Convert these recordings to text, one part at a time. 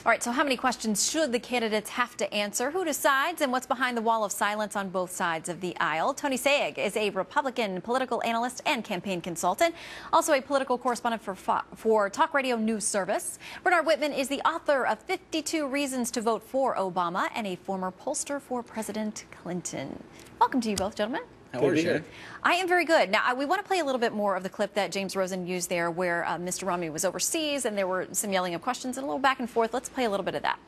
All right, so how many questions should the candidates have to answer? Who decides, and what's behind the wall of silence on both sides of the aisle? Tony Sayegh is a Republican political analyst and campaign consultant, also a political correspondent for Talk Radio News Service. Bernard Whitman is the author of 52 Reasons to Vote for Obama and a former pollster for President Clinton. Welcome to you both, gentlemen. How are you? I am very good. Now, we want to play a little bit more of the clip that James Rosen used there where Mr. Romney was overseas and there were some yelling of questions and a little back and forth. Let's play a little bit of that.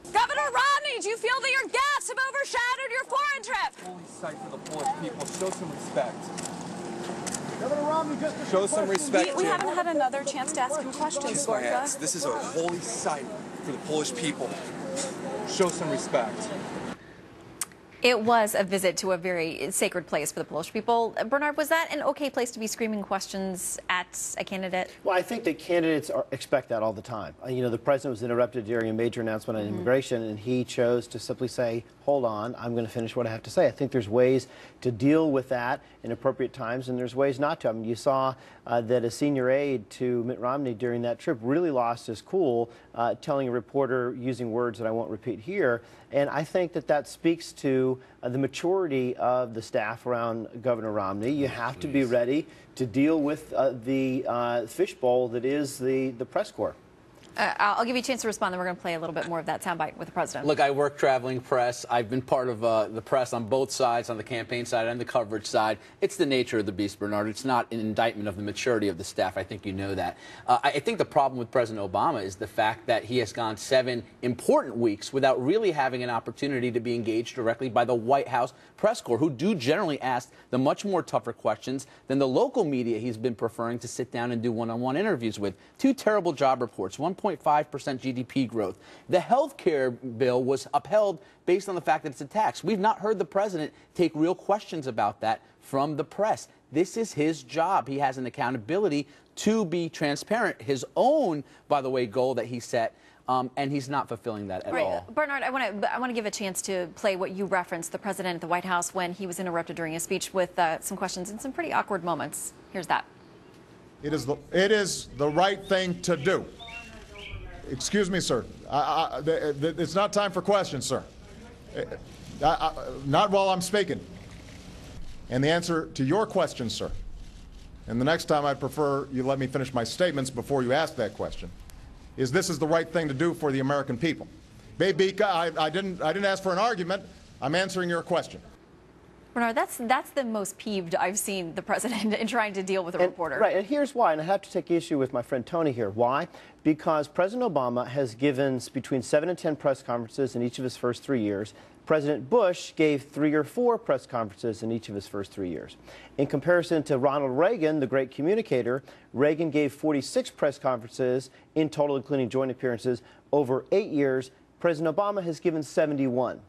Governor Romney, do you feel that your gaffes have overshadowed your foreign trip? Holy sight for the Polish people. Show some respect. Governor Romney, just Show some respect. We haven't had another chance to ask him questions, Gorka. This is a holy sight for the Polish people. Show some respect. It was a visit to a very sacred place for the Polish people. Bernard, was that an okay place to be screaming questions at a candidate? Well, I think that candidates expect that all the time. You know, the president was interrupted during a major announcement on immigration, and he chose to simply say, hold on, I'm going to finish what I have to say. I think there's ways to deal with that in appropriate times, and there's ways not to. I mean, you saw that a senior aide to Mitt Romney during that trip really lost his cool, telling a reporter using words that I won't repeat here. And I think that that speaks to the maturity of the staff around Governor Romney. You have to be ready to deal with the fishbowl that is the press corps. I'll give you a chance to respond, then we're going to play a little bit more of that soundbite with the president. Look, I work traveling press. I've been part of the press on both sides, on the campaign side and the coverage side. It's the nature of the beast, Bernard. It's not an indictment of the maturity of the staff. I think you know that. I think the problem with President Obama is the fact that he has gone 7 important weeks without really having an opportunity to be engaged directly by the White House press corps, who do generally ask the much more tougher questions than the local media he's been preferring to sit down and do one-on-one interviews with. 2 terrible job reports, 1.5% GDP growth. The health care bill was upheld based on the fact that it's a tax. We've not heard the president take real questions about that from the press. This is his job. He has an accountability to be transparent. His own, by the way, goal that he set, and he's not fulfilling that at all. Bernard, I want to give a chance to play what you referenced, the president at the White House when he was interrupted during a speech with some questions and some pretty awkward moments. Here's that. It is the right thing to do. Excuse me, sir. It's not time for questions, sir. Not while I'm speaking. And the answer to your question, sir, and the next time I'd prefer you let me finish my statements before you ask that question, is this is the right thing to do for the American people. Baby, I didn't ask for an argument. I'm answering your question. Bernard, that's the most peeved I've seen the president in trying to deal with a reporter. Right, and here's why, and I have to take issue with my friend Tony here. Why? Because President Obama has given between 7 and 10 press conferences in each of his first 3 years. President Bush gave 3 or 4 press conferences in each of his first 3 years. In comparison to Ronald Reagan, the great communicator, Reagan gave 46 press conferences in total, including joint appearances, over 8 years. President Obama has given 71.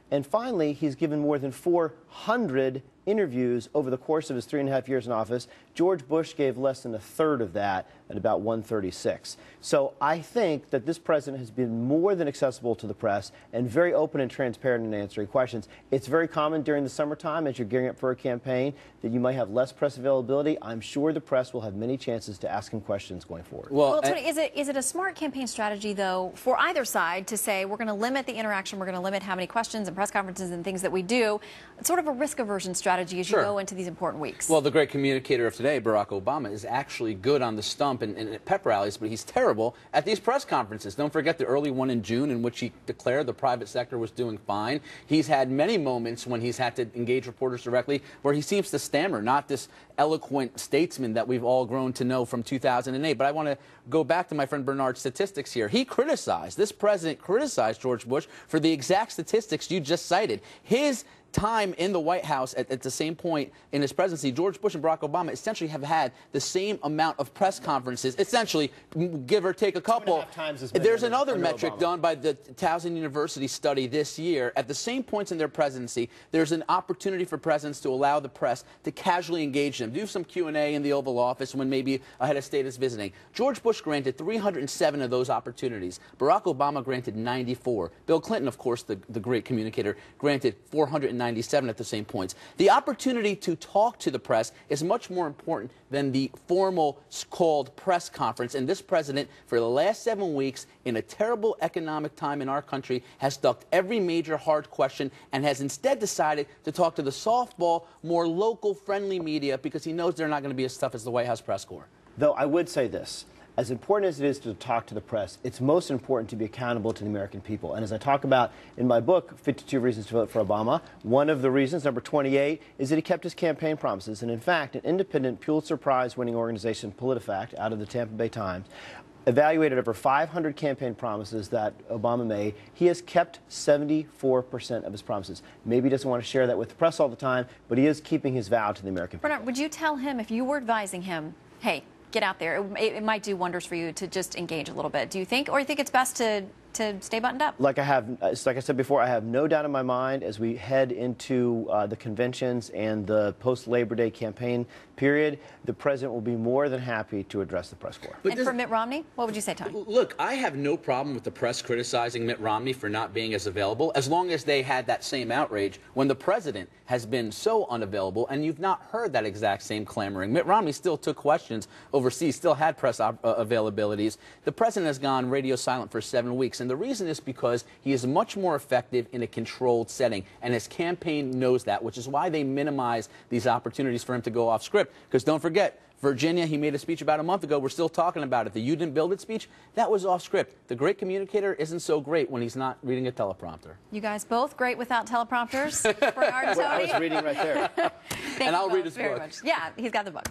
And finally, he's given more than 400 interviews over the course of his 3.5 years in office. George Bush gave less than a third of that at about 136. So I think that this president has been more than accessible to the press and very open and transparent in answering questions. It's very common during the summertime as you're gearing up for a campaign that you might have less press availability. I'm sure the press will have many chances to ask him questions going forward. Well, Tony, is it a smart campaign strategy, though, for either side to say we're going to limit the interaction, we're going to limit how many questions and press conferences and things that we do? It's sort of a risk aversion strategy as you go into these important weeks. Well, the great communicator of today, Barack Obama, is actually good on the stump and at pep rallies, but he's terrible at these press conferences. Don't forget the early one in June in which he declared the private sector was doing fine. He's had many moments when he's had to engage reporters directly where he seems to stammer, not this eloquent statesman that we've all grown to know from 2008. But I want to go back to my friend Bernard's statistics here. This president criticized George Bush for the exact statistics you just cited. His time in the White House at the same point in his presidency, George Bush and Barack Obama essentially have had the same amount of press conferences, essentially, give or take a couple. There's another metric done by the Towson University study this year. At the same points in their presidency, there's an opportunity for presidents to allow the press to casually engage them, do some Q&A in the Oval Office when maybe a head of state is visiting. George Bush granted 307 of those opportunities. Barack Obama granted 94. Bill Clinton, of course, the great communicator, granted 490. 97 at the same points. The opportunity to talk to the press is much more important than the formal called press conference. And this president, for the last 7 weeks, in a terrible economic time in our country, has ducked every major hard question and has instead decided to talk to the softball, more local-friendly media because he knows they're not going to be as tough as the White House press corps. Though I would say this. As important as it is to talk to the press, it's most important to be accountable to the American people. And as I talk about in my book, 52 Reasons to Vote for Obama, one of the reasons, number 28, is that he kept his campaign promises. And in fact, an independent Pulitzer Prize-winning organization, PolitiFact, out of the Tampa Bay Times, evaluated over 500 campaign promises that Obama made. He has kept 74% of his promises. Maybe he doesn't want to share that with the press all the time, but he is keeping his vow to the American people. Bernard, would you tell him, if you were advising him, hey, get out there, it might do wonders for you to just engage a little bit, do you think? Or you think it's best to stay buttoned up? Like I said before, I have no doubt in my mind as we head into the conventions and the post-Labor Day campaign period, the president will be more than happy to address the press corps. And for Mitt Romney, what would you say, Tony? Look, I have no problem with the press criticizing Mitt Romney for not being as available, as long as they had that same outrage when the president has been so unavailable, and you've not heard that exact same clamoring. Mitt Romney still took questions overseas, still had press availabilities. The president has gone radio silent for 7 weeks, and the reason is because he is much more effective in a controlled setting, and his campaign knows that, which is why they minimize these opportunities for him to go off script. Because don't forget, Virginia, he made a speech about a month ago. We're still talking about it. The "You Didn't Build It" speech, that was off script. The great communicator isn't so great when he's not reading a teleprompter. You guys both great without teleprompters. Bernard and Tony. I was reading right there. Thank And you I'll read both his very book. much. Yeah, he's got the book.